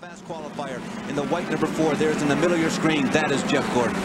Fast qualifier in the white number 4. There's in the middle of your screen. That is Jeff Gordon.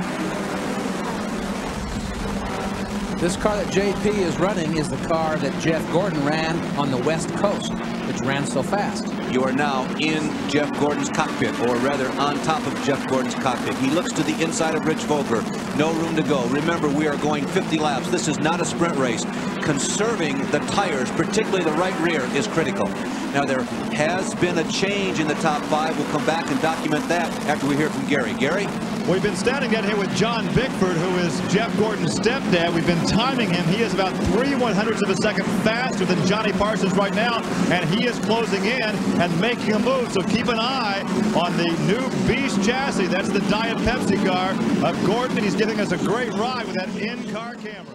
This car that JP is running is the car that Jeff Gordon ran on the West Coast, which ran so fast. You are now in Jeff Gordon's cockpit, or rather on top of Jeff Gordon's cockpit. He looks to the inside of Rich Vogler. No room to go. Remember, we are going 50 laps. This is not a sprint race. Conserving the tires, particularly the right rear, is critical. Now, there has been a change in the top 5. We'll come back and document that after we hear from Gary. Gary? We've been standing down here with John Bickford, who is Jeff Gordon's stepdad. We've been timing him. He is about 3/100ths of a second faster than Johnny Parsons right now, and he is closing in and making a move. So keep an eye on the new Busch chassis. That's the Diet Pepsi car of Gordon, and he's giving us a great ride with that in-car camera.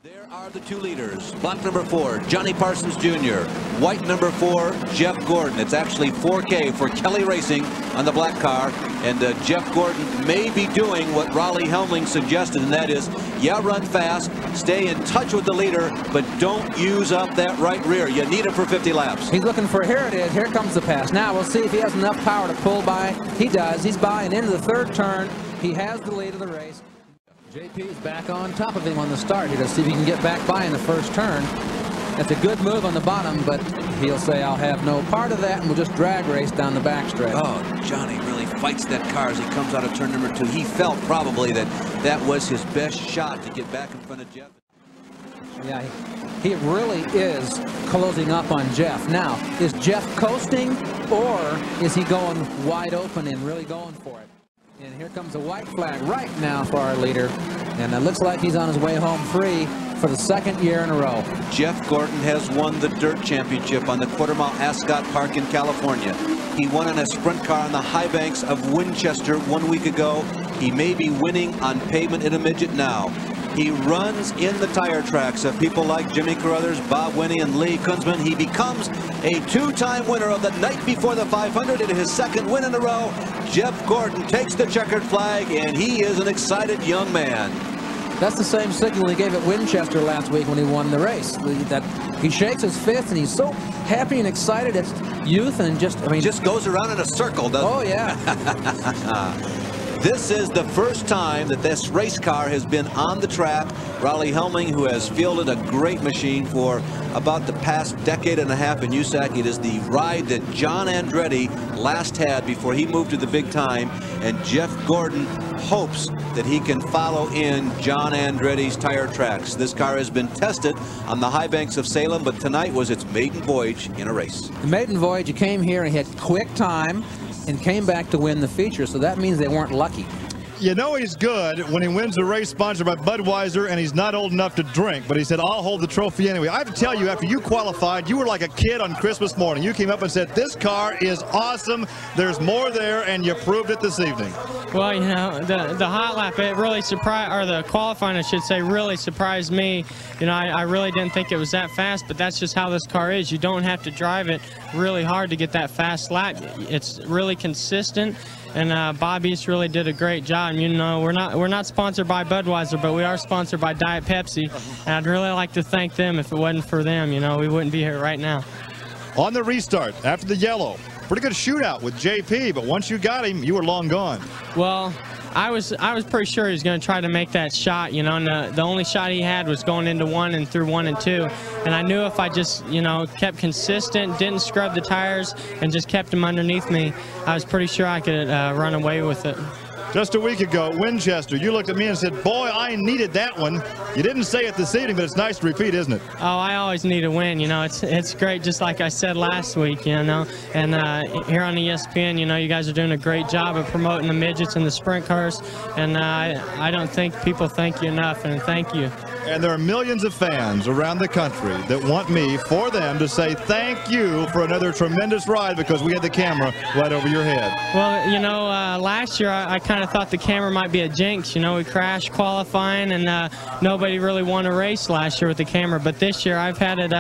There are the 2 leaders. Black number 4, Johnny Parsons Jr. White number 4, Jeff Gordon. It's actually 4K for Kelly Racing on the black car. And Jeff Gordon may be doing what Raleigh Helmling suggested, and that is, yeah, run fast, stay in touch with the leader, but don't use up that right rear. You need it for 50 laps. He's looking for, here it is, here comes the pass. Now we'll see if he has enough power to pull by. He does. He's by and into the 3rd turn. He has the lead of the race. JP is back on top of him on the start here to see if he can get back by in the 1st turn. That's a good move on the bottom, but he'll say, I'll have no part of that, and we'll just drag race down the backstretch. Oh, Johnny really fights that car as he comes out of turn number 2. He felt probably that that was his best shot to get back in front of Jeff. Yeah, he really is closing up on Jeff. Now, is Jeff coasting, or is he going wide open and really going for it? And here comes a white flag right now for our leader. And it looks like he's on his way home free for the 2nd year in a row. Jeff Gordon has won the dirt championship on the quarter-mile Ascot Park in California. He won in a sprint car on the high banks of Winchester 1 week ago. He may be winning on pavement in a midget now. He runs in the tire tracks of people like Jimmy Carruthers, Bob Winnie, and Lee Kunzman. He becomes a 2-time winner of the night before the 500 in his 2nd win in a row. Jeff Gordon takes the checkered flag, and he is an excited young man. That's the same signal he gave at Winchester last week when he won the race. He shakes his fist, and he's so happy and excited. It's youth and just, I mean, just goes around in a circle, doesn't it? Oh, yeah. This is the first time that this race car has been on the track. Raleigh Helmling, who has fielded a great machine for about the past decade and a half in USAC. It is the ride that John Andretti last had before he moved to the big time. And Jeff Gordon hopes that he can follow in John Andretti's tire tracks. This car has been tested on the high banks of Salem, but tonight was its maiden voyage in a race. The maiden voyage, he came here and he had quick time and came back to win the feature, so that means they weren't lucky. You know he's good when he wins a race sponsored by Budweiser and he's not old enough to drink, but he said, I'll hold the trophy anyway. I have to tell you, after you qualified, you were like a kid on Christmas morning. You came up and said, this car is awesome, there's more there, and you proved it this evening. Well, you know, the hot lap, it really surprised, or the qualifying, I should say, really surprised me. You know, I really didn't think it was that fast, but that's just how this car is. You don't have to drive it really hard to get that fast lap. It's really consistent. And Bob East really did a great job. You know, we're not sponsored by Budweiser, but we are sponsored by Diet Pepsi. And I'd really like to thank them. If it wasn't for them, you know, we wouldn't be here right now. On the restart, after the yellow, pretty good shootout with JP, but once you got him, you were long gone. Well, I was pretty sure he was going to try to make that shot, you know, and the only shot he had was going into 1 and through 1 and 2. And I knew if I just, you know, kept consistent, didn't scrub the tires, and just kept them underneath me, I was pretty sure I could run away with it. Just a week ago, Winchester, you looked at me and said, boy, I needed that one. You didn't say it this evening, but it's nice to repeat, isn't it? Oh, I always need a win. You know, it's great, just like I said last week, you know. And here on ESPN, you know, you guys are doing a great job of promoting the midgets and the sprint cars. And I don't think people thank you enough, and thank you. And there are millions of fans around the country that want me, for them, to say thank you for another tremendous ride because we had the camera right over your head. Well, you know, last year I kind of thought the camera might be a jinx. You know, we crashed qualifying, and nobody really won a race last year with the camera. But this year I've had it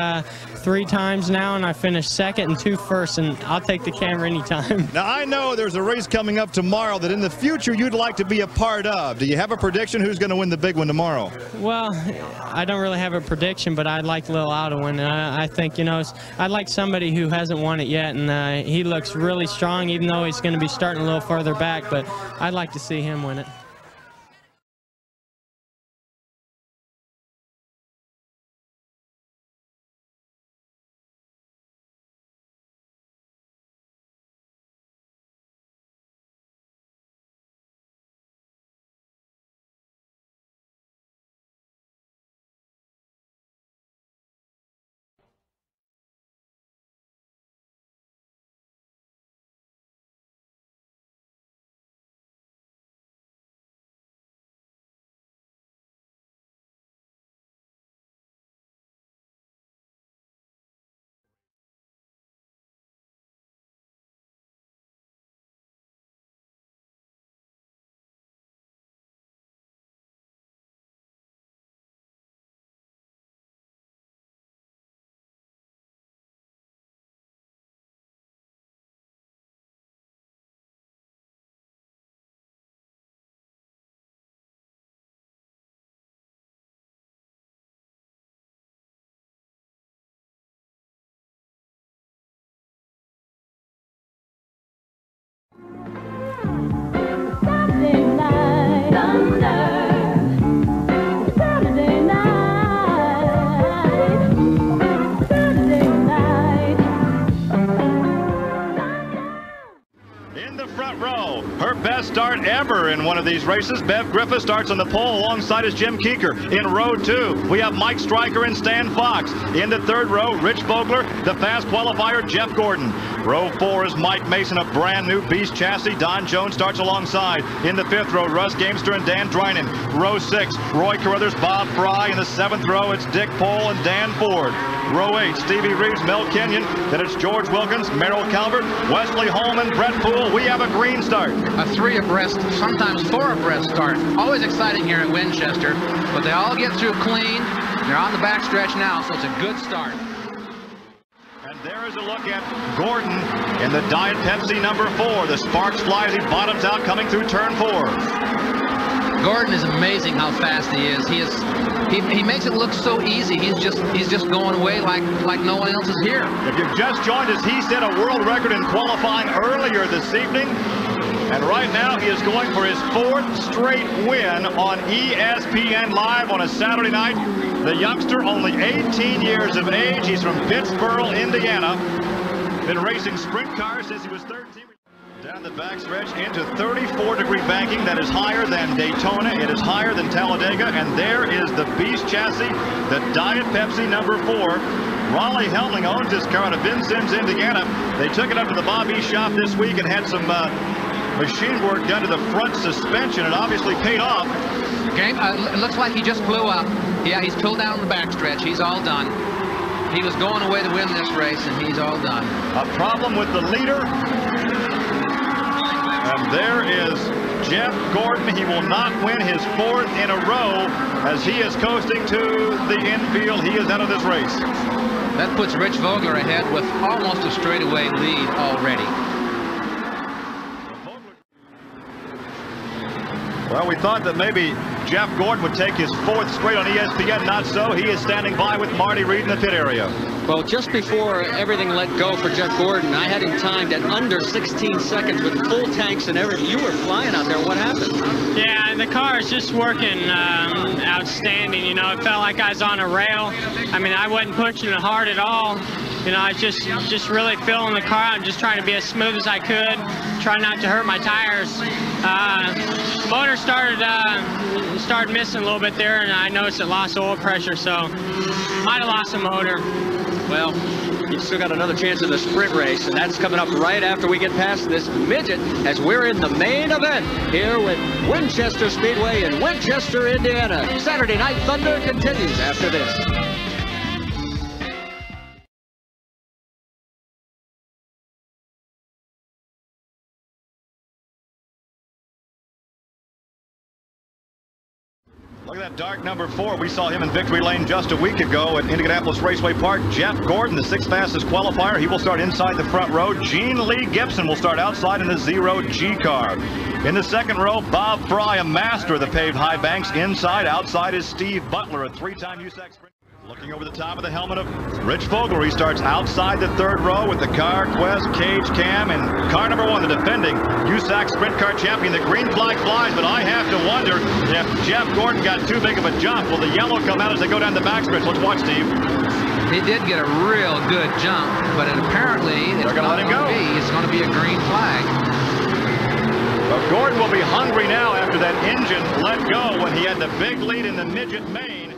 3 times now, and I finished second and 2 first, and I'll take the camera anytime. Now, I know there's a race coming up tomorrow that in the future you'd like to be a part of. Do you have a prediction who's going to win the big one tomorrow? Well, I don't really have a prediction, but I'd like Lil Al to win. I think, you know, I'd like somebody who hasn't won it yet, and he looks really strong, even though he's going to be starting a little further back, but I'd like to see him win it. Her best start ever in one of these races. Bev Griffith starts on the pole alongside his Jim Keeker. In row 2, we have Mike Stryker and Stan Fox. In the 3rd row, Rich Vogler, the fast qualifier, Jeff Gordon. Row 4 is Mike Mason, a brand new Beast chassis. Don Jones starts alongside. In the 5th row, Russ Gamester and Dan Drynan. Row 6, Roy Carruthers, Bob Fry. In the 7th row, it's Dick Pohl and Dan Ford. Row 8, Stevie Reeves, Mel Kenyon. Then it's George Wilkins, Merrill Calvert, Wesley Holman, Brett Poole. We have a green start. A 3 abreast, sometimes 4 abreast start. Always exciting here at Winchester, but they all get through clean. They're on the backstretch now, so it's a good start. And there is a look at Gordon in the Diet Pepsi number 4. The sparks fly as he bottoms out coming through turn 4. Gordon is amazing how fast he is. He makes it look so easy. He's just going away like no one else is here. If you've just joined us, he set a world record in qualifying earlier this evening. And right now he is going for his 4th straight win on ESPN Live on a Saturday night. The youngster, only 18 years of age. He's from Pittsburgh, Indiana. Been racing sprint cars since he was 13. Down the backstretch into 34-degree banking. That is higher than Daytona. It is higher than Talladega. And there is the Beast chassis, the Diet Pepsi number 4. Raleigh Helming owns this car out of Vincennes, Indiana. They took it up to the Bobby shop this week and had some machine work done to the front suspension. It obviously paid off. It looks like he just blew up. Yeah, he's pulled down the backstretch. He's all done. He was going away to win this race, and he's all done. A problem with the leader. And there is Jeff Gordon. He will not win his 4th in a row as he is coasting to the infield. He is out of this race. That puts Rich Vogler ahead with almost a straightaway lead already. Well, we thought that maybe Jeff Gordon would take his 4th straight on ESPN. Not so. He is standing by with Marty Reed in the pit area. Well, just before everything let go for Jeff Gordon, I had him timed at under 16 seconds with full tanks and everything. You were flying out there. What happened? Yeah, the car is just working outstanding. You know, it felt like I was on a rail. I mean, I wasn't pushing it hard at all. You know, I was just really feeling the car. I'm just trying to be as smooth as I could, try not to hurt my tires. Motor started missing a little bit there, and I noticed it lost oil pressure, so might have lost the motor. Well, you've still got another chance in the sprint race, and that's coming up right after we get past this midget, as we're in the main event here with Winchester Speedway in Winchester, Indiana. Saturday Night Thunder continues after this. Look at that dark number 4. We saw him in victory lane just a week ago at Indianapolis Raceway Park. Jeff Gordon, the 6th fastest qualifier. He will start inside the front row. Gene Lee Gibson will start outside in the 0G car. In the second row, Bob Fry, a master of the paved high banks. Inside, outside is Steve Butler, a 3-time USAC sprint. Looking over the top of the helmet of Rich Vogler. He starts outside the third row with the car, Quest, Cage, Cam, and car number 1, the defending USAC sprint car champion. The green flag flies, but I have to wonder if Jeff Gordon got too big of a jump. Will the yellow come out as they go down the backstretch? Let's watch, Steve. He did get a real good jump, but apparently it's going to let him go. It's going to be a green flag. But Gordon will be hungry now after that engine let go when he had the big lead in the midget main.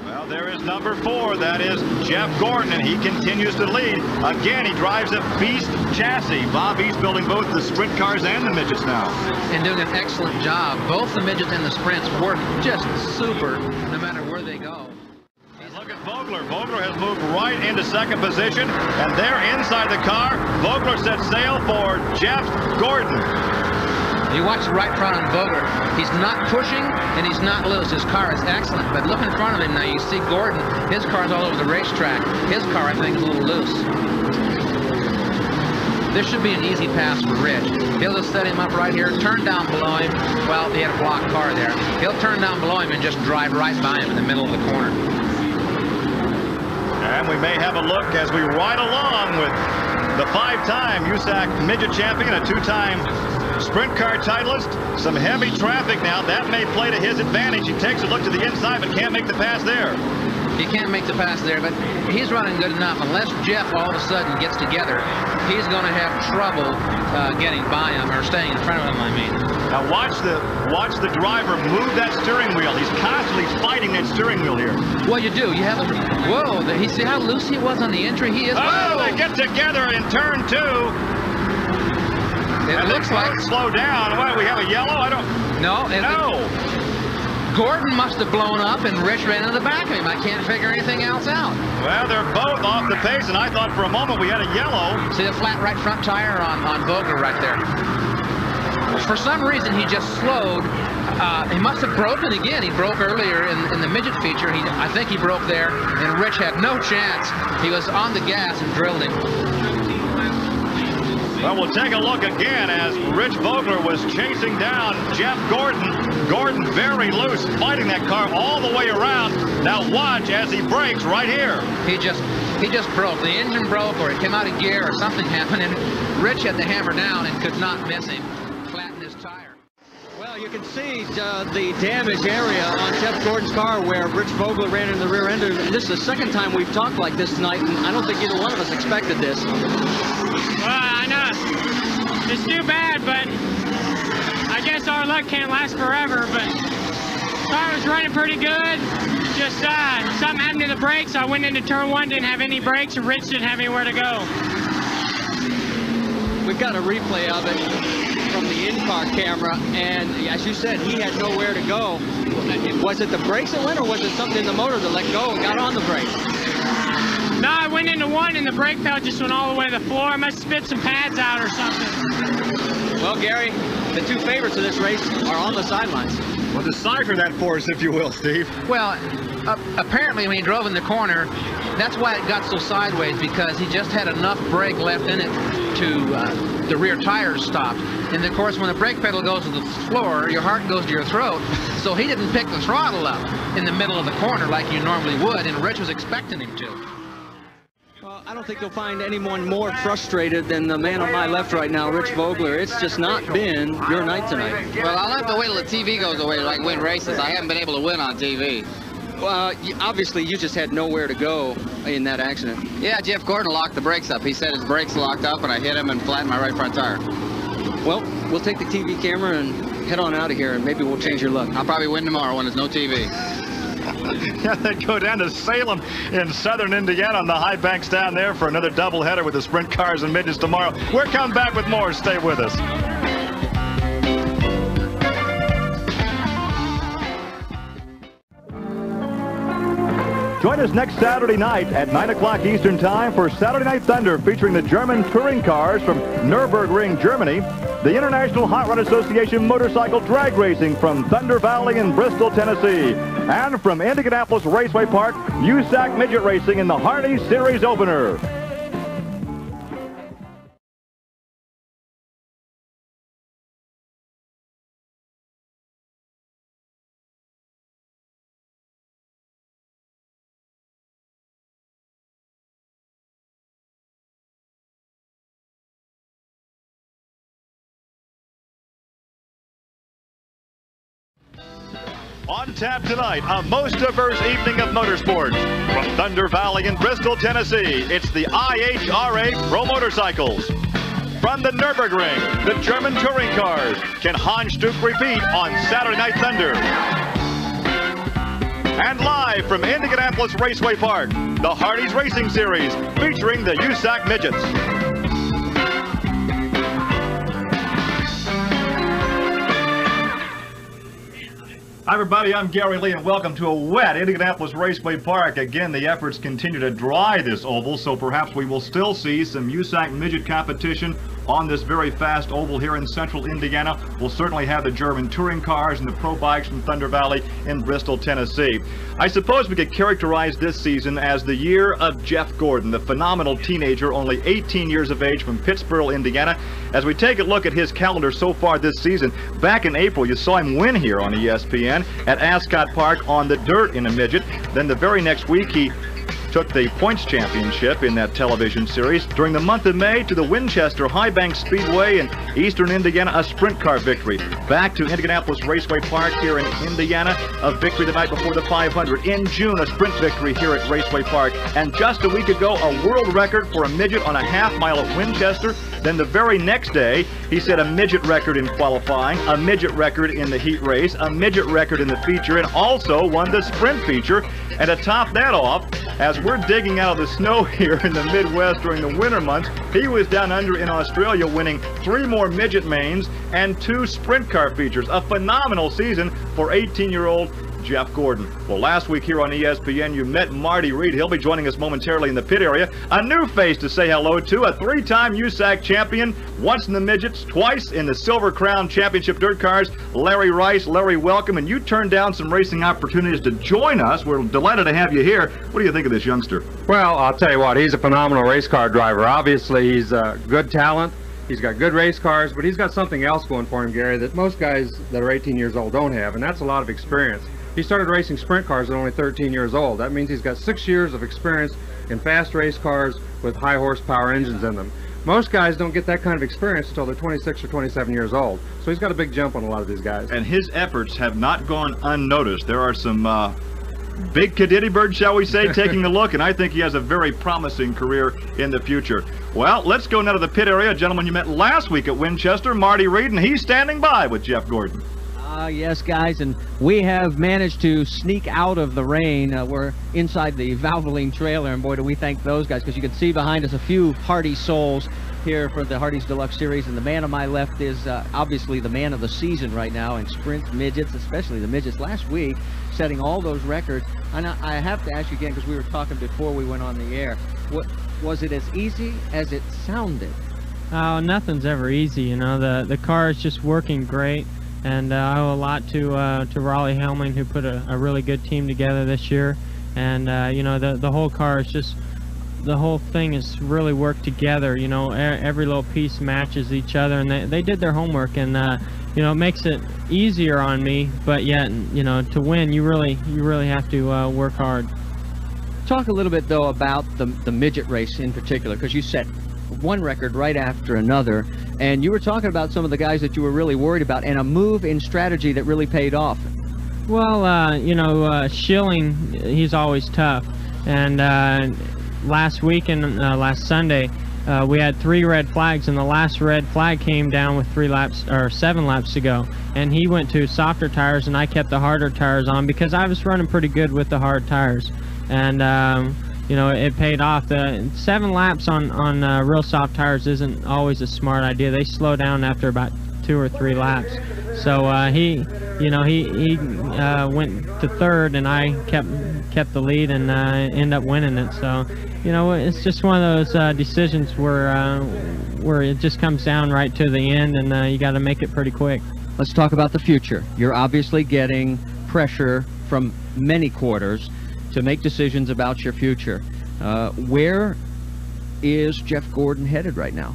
Well, there is number 4. That is Jeff Gordon, and he continues to lead. Again, he drives a beast chassis. Bob East building both the sprint cars and the midgets now. And doing an excellent job. Both the midgets and the sprints work just super, no matter where they go. And look at Vogler. Vogler has moved right into second position, and there inside the car, Vogler sets sail for Jeff Gordon. You watch right front on Vogler. He's not pushing and he's not loose. His car is excellent. But look in front of him now. You see Gordon. His car's all over the racetrack. His car, I think, is a little loose. This should be an easy pass for Rich. He'll just set him up right here, turn down below him. Well, he had a blocked car there. He'll turn down below him and just drive right by him in the middle of the corner. And we may have a look as we ride along with the 5-time USAC midget champion, a 2-time sprint car titleist. Some heavy traffic now. That may play to his advantage. He takes a look to the inside, but can't make the pass there. He can't make the pass there, but he's running good enough. Unless Jeff all of a sudden gets together, he's going to have trouble getting by him or staying in front of him, I mean. Now watch the driver move that steering wheel. He's constantly fighting that steering wheel here. Well, you do. You have a... Whoa, you see how loose he was on the entry? He is... Oh, they get together in turn 2. It looks like... Slow down. What, we have a yellow? I don't... No. No. Gordon must have blown up and Rich ran into the back of him. I can't figure anything else out. Well, they're both off the pace, and I thought for a moment we had a yellow. See the flat right front tire on Vogler right there. For some reason, he just slowed. He must have broken again. He broke earlier in the midget feature. I think he broke there, and Rich had no chance. He was on the gas and drilled him. Well, we'll take a look again as Rich Vogler was chasing down Jeff Gordon. Gordon very loose, fighting that car all the way around. Now watch as he brakes right here. He just broke. The engine broke, or it came out of gear, or something happened, and Rich had the hammer down and could not miss him. Flattened his tire. Well, you can see the damage area on Jeff Gordon's car where Rich Vogler ran in the rear end. This is the second time we've talked like this tonight, and I don't think either one of us expected this. Well, I know. It's too bad, but I guess our luck can't last forever, but the car was running pretty good. Just something happened to the brakes. I went into turn 1, didn't have any brakes, and Rich didn't have anywhere to go. We've got a replay of it from the in-car camera, and as you said, he had nowhere to go. Was it the brakes that went, or was it something in the motor that let go and got on the brakes? No, I went into 1 and the brake pedal just went all the way to the floor. I must have spit some pads out or something. Well, Gary, the 2 favorites of this race are on the sidelines. Well, decipher that for us, if you will, Steve. Well, apparently when he drove in the corner, that's why it got so sideways, because he just had enough brake left in it to the rear tires stopped. And of course, when the brake pedal goes to the floor, your heart goes to your throat. So he didn't pick the throttle up in the middle of the corner like you normally would, and Rich was expecting him to. Well, I don't think you'll find anyone more frustrated than the man on my left right now, Rich Vogler. It's just not been your night tonight. Well, I'll have to wait till the TV goes away to win races. I haven't been able to win on TV. Well, obviously you just had nowhere to go in that accident. Yeah, Jeff Gordon locked the brakes up. He said his brakes locked up, and I hit him and flattened my right front tire. Well, we'll take the TV camera and head on out of here, and maybe we'll change your luck. I'll probably win tomorrow when there's no TV. Yeah, they go down to Salem in southern Indiana on the high banks down there for another doubleheader with the sprint cars and midgets tomorrow. We're coming back with more. Stay with us. Join us next Saturday night at 9 o'clock Eastern Time for Saturday Night Thunder, featuring the German touring cars from Nürburgring, Germany. the International Hot Rod Association Motorcycle Drag Racing from Thunder Valley in Bristol, Tennessee. And from Indianapolis Raceway Park, USAC Midget Racing in the Hardee Series opener. On tap tonight, a most diverse evening of motorsports. From Thunder Valley in Bristol, Tennessee, it's the IHRA Pro Motorcycles. From the Nürburgring, the German touring cars. Can Hans Stuck repeat on Saturday Night Thunder? And live from Indianapolis Raceway Park, the Hardee's Racing Series, featuring the USAC Midgets. Hi everybody, I'm Gary Lee and welcome to a wet Indianapolis Raceway Park. Again, the efforts continue to dry this oval, so perhaps we will still see some USAC midget competition on this very fast oval here in central Indiana. We'll certainly have the German touring cars and the pro bikes from Thunder Valley in Bristol, Tennessee. I suppose we could characterize this season as the year of Jeff Gordon, the phenomenal teenager, only 18 years of age, from Pittsburgh, Indiana. As we take a look at his calendar so far this season, back in April you saw him win here on ESPN at Ascot Park on the dirt in a midget. Then the very next week he took the points championship in that television series. During the month of May, to the Winchester High Bank Speedway in eastern Indiana, a sprint car victory. Back to Indianapolis Raceway Park here in Indiana, a victory the night before the 500. In June, a sprint victory here at Raceway Park. And just a week ago, a world record for a midget on a half mile at Winchester. Then the very next day, he set a midget record in qualifying, a midget record in the heat race, a midget record in the feature, and also won the sprint feature. And to top that off, as we're digging out of the snow here in the Midwest during the winter months, he was down under in Australia winning 3 more midget mains and 2 sprint car features. A phenomenal season for 18-year-old Jeff Gordon. Well, last week here on ESPN, you met Marty Reed. He'll be joining us momentarily in the pit area. A new face to say hello to, a 3-time USAC champion, once in the midgets, twice in the Silver Crown Championship dirt cars, Larry Rice. Larry, welcome. And you turned down some racing opportunities to join us. We're delighted to have you here. What do you think of this youngster? Well, I'll tell you what, he's a phenomenal race car driver. Obviously, he's a good talent. He's got good race cars, but he's got something else going for him, Gary, that most guys that are 18 years old don't have, and that's a lot of experience. He started racing sprint cars at only 13 years old. That means he's got 6 years of experience in fast race cars with high horsepower engines in them. Most guys don't get that kind of experience until they're 26 or 27 years old. So he's got a big jump on a lot of these guys. And his efforts have not gone unnoticed. There are some big cadiddy birds, shall we say, taking a look, and I think he has a very promising career in the future. Well, let's go now to the pit area. A gentleman you met last week at Winchester, Marty Reed, and he's standing by with Jeff Gordon. Yes, guys, and we have managed to sneak out of the rain. We're inside the Valvoline trailer, and boy, do we thank those guys, because you can see behind us a few Hardee souls here for the Hardee's Deluxe Series, and the man on my left is obviously the man of the season right now in sprint midgets, especially the midgets. Last week, setting all those records. And I have to ask you again, because we were talking before we went on the air, was it as easy as it sounded? Oh, nothing's ever easy, you know. The car is just working great. And I owe a lot to Raleigh Hellman, who put a really good team together this year. And, you know, the whole car is just, the whole thing is really worked together. You know, every little piece matches each other, and they did their homework. And, you know, it makes it easier on me, but yet, you know, to win, you really have to work hard. Talk a little bit, though, about the midget race in particular, because you set one record right after another, and you were talking about some of the guys that you were really worried about, and a move in strategy that really paid off. Well, you know, Schilling, he's always tough, and last week and last Sunday, we had 3 red flags, and the last red flag came down with 7 laps to go, and he went to softer tires, and I kept the harder tires on because I was running pretty good with the hard tires, and you know, it paid off. The 7 laps on real soft tires isn't always a smart idea. They slow down after about 2 or 3 laps. So he went to 3rd, and I kept the lead and ended up winning it. So you know, it's just one of those decisions where it just comes down right to the end, and you got to make it pretty quick. Let's talk about the future. You're obviously getting pressure from many quarters to make decisions about your future. Where is Jeff Gordon headed right now?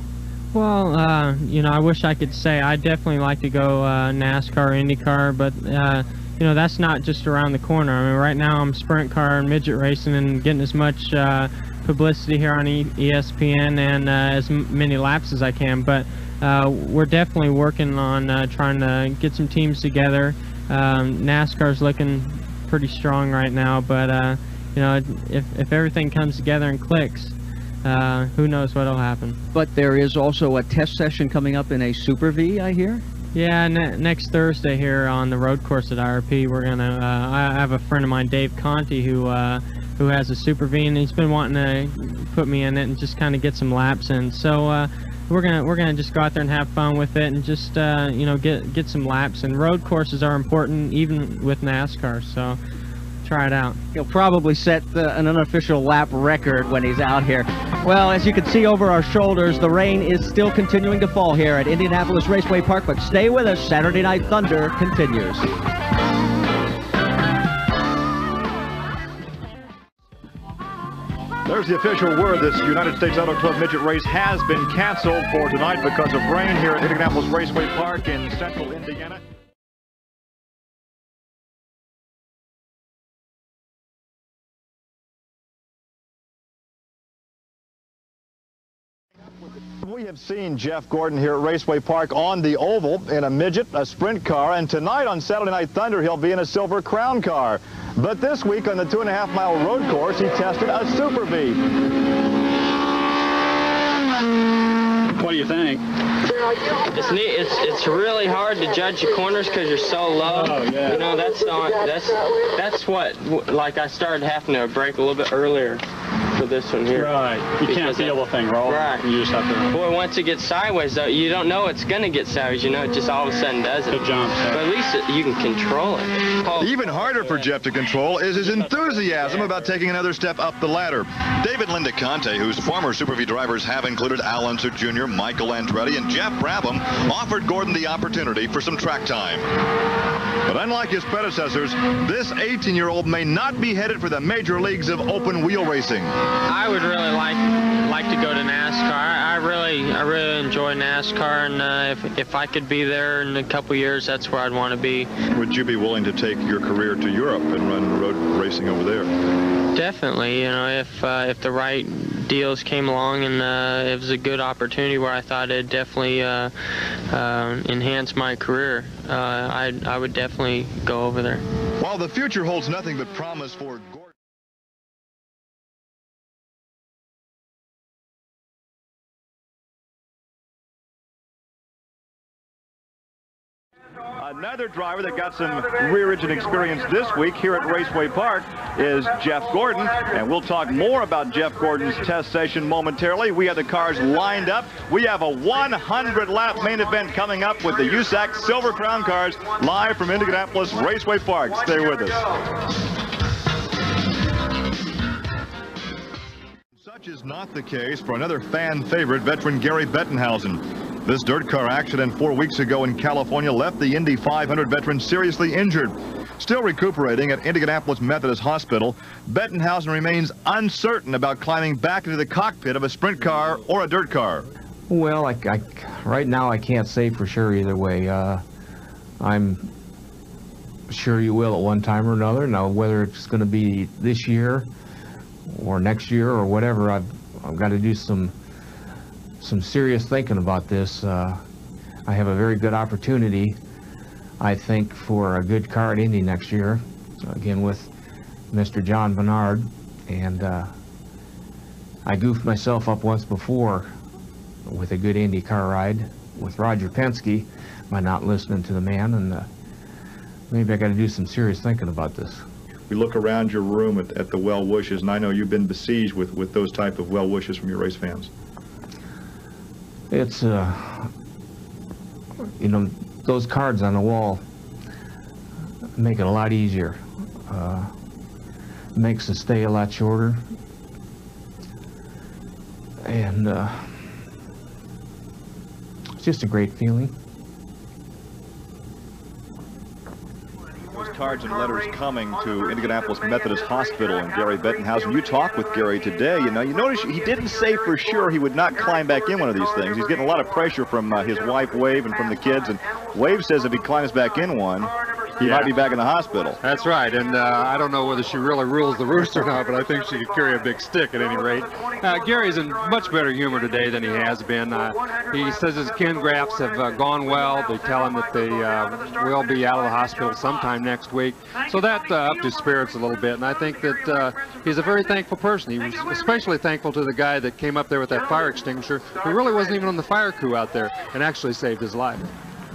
Well, you know, I wish I could say I'd definitely like to go NASCAR, IndyCar, but you know, that's not just around the corner. I mean, right now I'm sprint car and midget racing and getting as much publicity here on ESPN and as many laps as I can, but we're definitely working on trying to get some teams together. NASCAR's looking pretty strong right now, but you know, if everything comes together and clicks, who knows what'll happen. But there is also a test session coming up in a Super V, I hear? Yeah, next Thursday here on the road course at IRP, we're gonna. I have a friend of mine, Dave Conti, who has a Super V, and he's been wanting to put me in it and just kind of get some laps in. So we're gonna just go out there and have fun with it and just you know, get some laps. And road courses are important even with NASCAR. So try it out. He'll probably set an unofficial lap record when he's out here. Well, as you can see over our shoulders, the rain is still continuing to fall here at Indianapolis Raceway Park, but stay with us. Saturday Night Thunder continues. There's the official word. This United States Auto Club Midget race has been canceled for tonight because of rain here at Indianapolis Raceway Park in central Indiana. We have seen Jeff Gordon here at Raceway Park on the oval in a midget, a sprint car, and tonight on Saturday Night Thunder he'll be in a Silver Crown car. But this week on the 2.5-mile road course he tested a Super V. What do you think? It's neat. It's really hard to judge the corners because you're so low. Oh, yeah. You know, that's what, like, I started having to brake a little bit earlier for this one here. Right. You can't feel the thing roll. Right. You just have to. Boy, once it gets sideways, though, you don't know it's going to get sideways. You know, it just all of a sudden does it. It jumps. But at least you can control it. Oh. Even harder for Jeff to control is his enthusiasm about taking another step up the ladder. David Lindeconte, whose former Super V drivers have included Al Unser Jr., Michael Andretti, and Jeff Brabham, offered Gordon the opportunity for some track time. But unlike his predecessors, this 18-year-old may not be headed for the major leagues of open wheel racing. I would really like to go to NASCAR. I really enjoy NASCAR, and if I could be there in a couple years, that's where I'd want to be. Would you be willing to take your career to Europe and run road racing over there? Definitely. You know, if the right deals came along and it was a good opportunity where I thought it'd definitely enhance my career, I would definitely go over there. While the future holds nothing but promise for Gordon. Another driver that got some rear engine experience this week here at Raceway Park is Jeff Gordon, and we'll talk more about Jeff Gordon's test session momentarily. We have the cars lined up. We have a 100-lap main event coming up with the USAC Silver Crown cars live from Indianapolis Raceway Park. Stay with us. Such is not the case for another fan favorite, veteran Gary Bettenhausen. This dirt car accident 4 weeks ago in California left the Indy 500 veteran seriously injured. Still recuperating at Indianapolis Methodist Hospital, Bettenhausen remains uncertain about climbing back into the cockpit of a sprint car or a dirt car. Well, right now I can't say for sure either way. I'm sure you will at one time or another. Now, whether it's going to be this year or next year or whatever, I've got to do some serious thinking about this. I have a very good opportunity, I think, for a good car at Indy next year, again with Mr. John Bernard, and I goofed myself up once before with a good Indy car ride with Roger Penske by not listening to the man, and maybe I got to do some serious thinking about this. We look around your room at the well wishes, and I know you've been besieged with those type of well wishes from your race fans. It's, you know, those cards on the wall make it a lot easier. Makes the stay a lot shorter. And it's just a great feeling. Cards and letters coming to Indianapolis Methodist Hospital and Gary Bettenhausen. You talked with Gary today. You notice he didn't say for sure he would not climb back in one of these things. He's getting a lot of pressure from his wife, Wave, and from the kids. And Wave says if he climbs back in one, he might be back in the hospital. That's right, and I don't know whether she really rules the roost or not, but I think she could carry a big stick at any rate. Gary's in much better humor today than he has been. He says his kin grafts have gone well. They tell him that they will be out of the hospital sometime next week. So that upped his spirits a little bit, and I think that he's a very thankful person. He was especially thankful to the guy that came up there with that fire extinguisher, who really wasn't even on the fire crew out there, and actually saved his life.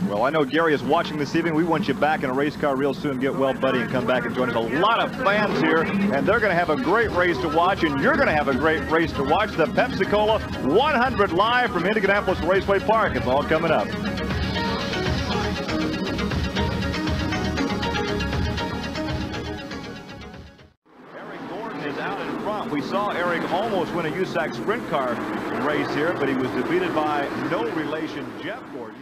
Well, I know Gary is watching this evening. We want you back in a race car real soon. Get well, buddy, and come back and join us. A lot of fans here, and they're going to have a great race to watch, and you're going to have a great race to watch. The Pepsi-Cola 100 live from Indianapolis Raceway Park. It's all coming up. We saw Eric almost win a USAC sprint car race here, but he was defeated by no relation Jeff Gordon.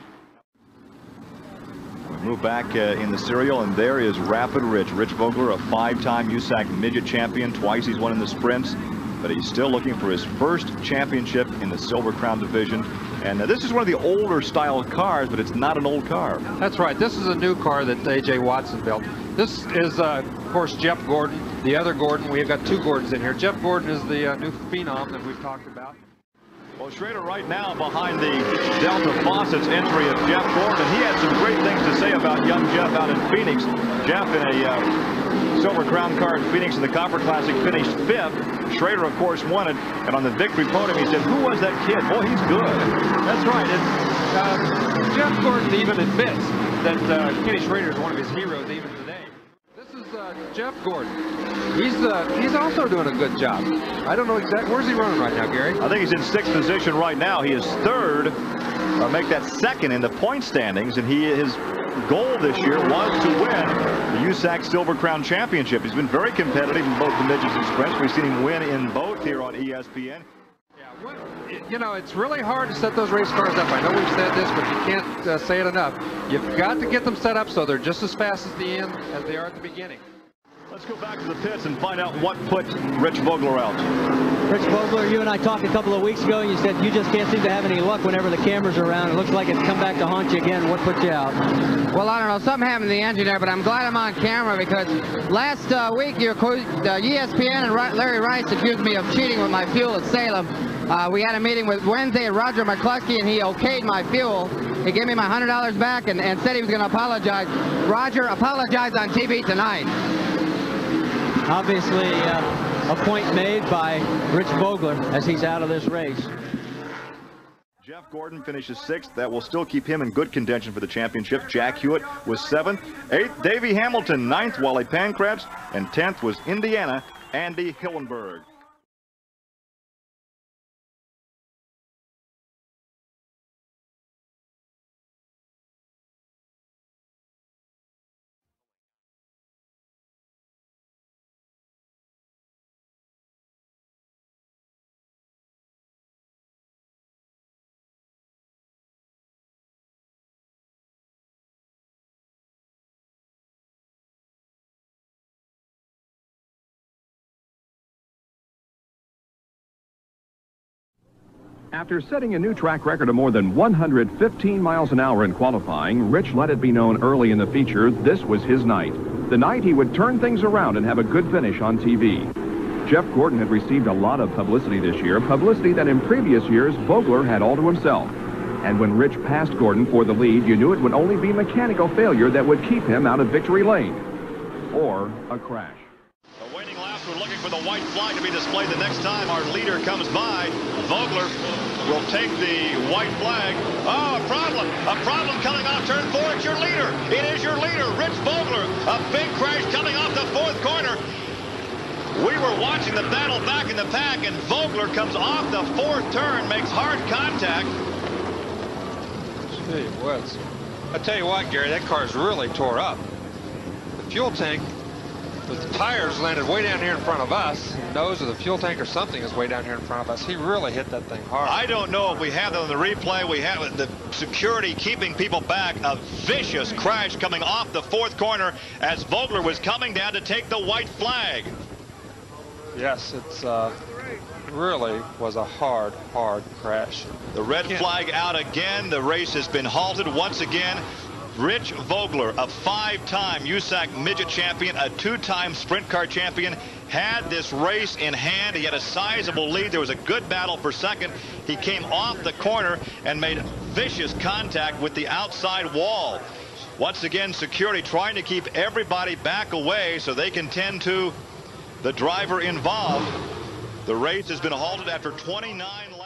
We move back in the serial, and there is Rapid Rich. Rich Vogler, a 5-time USAC midget champion. Twice he's won in the sprints, but he's still looking for his first championship in the Silver Crown division. And this is one of the older style cars, but it's not an old car. That's right. This is a new car that A.J. Watson built. This is, of course, Jeff Gordon. The other Gordon, we've got two Gordons in here. Jeff Gordon is the new phenom that we've talked about. Well, Schrader right now behind the Delta Faucet's entry of Jeff Gordon. He had some great things to say about young Jeff out in Phoenix. Jeff in a Silver Crown car in Phoenix in the Copper Classic finished 5th. Schrader, of course, won it. And on the victory podium, he said, "Who was that kid? Boy, he's good." That's right. And Jeff Gordon even admits that Kenny Schrader is one of his heroes even today. This is Jeff Gordon. He's also doing a good job. I don't know exactly. Where's he running right now, Gary? I think he's in 6th position right now. He is 3rd, or make that 2nd in the point standings, and his goal this year was to win the USAC Silver Crown Championship. He's been very competitive in both the midgets and sprints. We've seen him win in both here on ESPN. You know, it's really hard to set those race cars up. I know we've said this, but you can't say it enough. You've got to get them set up so they're just as fast at the end as they are at the beginning. Let's go back to the pits and find out what put Rich Vogler out. Rich Vogler, you and I talked a couple of weeks ago, and you said you just can't seem to have any luck whenever the camera's around. It looks like it's come back to haunt you again. What put you out? Well, I don't know. Something happened to the engine there, but I'm glad I'm on camera because last week your ESPN and Larry Rice accused me of cheating with my fuel at Salem. We had a meeting with Wednesday at Roger McCluskey, and he okayed my fuel. He gave me my $100 back and said he was going to apologize. Roger apologized on TV tonight. Obviously, a point made by Rich Vogler as he's out of this race. Jeff Gordon finishes 6th. That will still keep him in good contention for the championship. Jack Hewitt was 7th. 8th, Davey Hamilton. 9th, Wally Pancratz. And 10th was Indiana, Andy Hillenberg. After setting a new track record of more than 115 miles an hour in qualifying, Rich let it be known early in the feature this was his night. The night he would turn things around and have a good finish on TV. Jeff Gordon had received a lot of publicity this year, publicity that in previous years Vogler had all to himself. And when Rich passed Gordon for the lead, you knew it would only be mechanical failure that would keep him out of victory lane. Or a crash. The waiting laps were looking for the white flag to be displayed the next time our leader comes by. Vogler will take the white flag. Oh, a problem coming off turn 4. It's your leader. It is your leader, Rich Vogler. A big crash coming off the 4th corner. We were watching the battle back in the pack, and Vogler comes off the 4th turn, makes hard contact. I tell you what, Gary, that car's really tore up. The fuel tank The tires landed way down here in front of us. Nose of the fuel tank or something is way down here in front of us. He really hit that thing hard. I don't know if we have that on the replay. We have the security keeping people back. A vicious crash coming off the fourth corner as Vogler was coming down to take the white flag. Yes, it's really was a hard crash. The red flag out again. The race has been halted once again. Rich Vogler, a 5-time USAC midget champion, a 2-time sprint car champion, had this race in hand. He had a sizable lead. There was a good battle for second. He came off the corner and made vicious contact with the outside wall. Once again, security trying to keep everybody back away so they can tend to the driver involved. The race has been halted after 29 laps.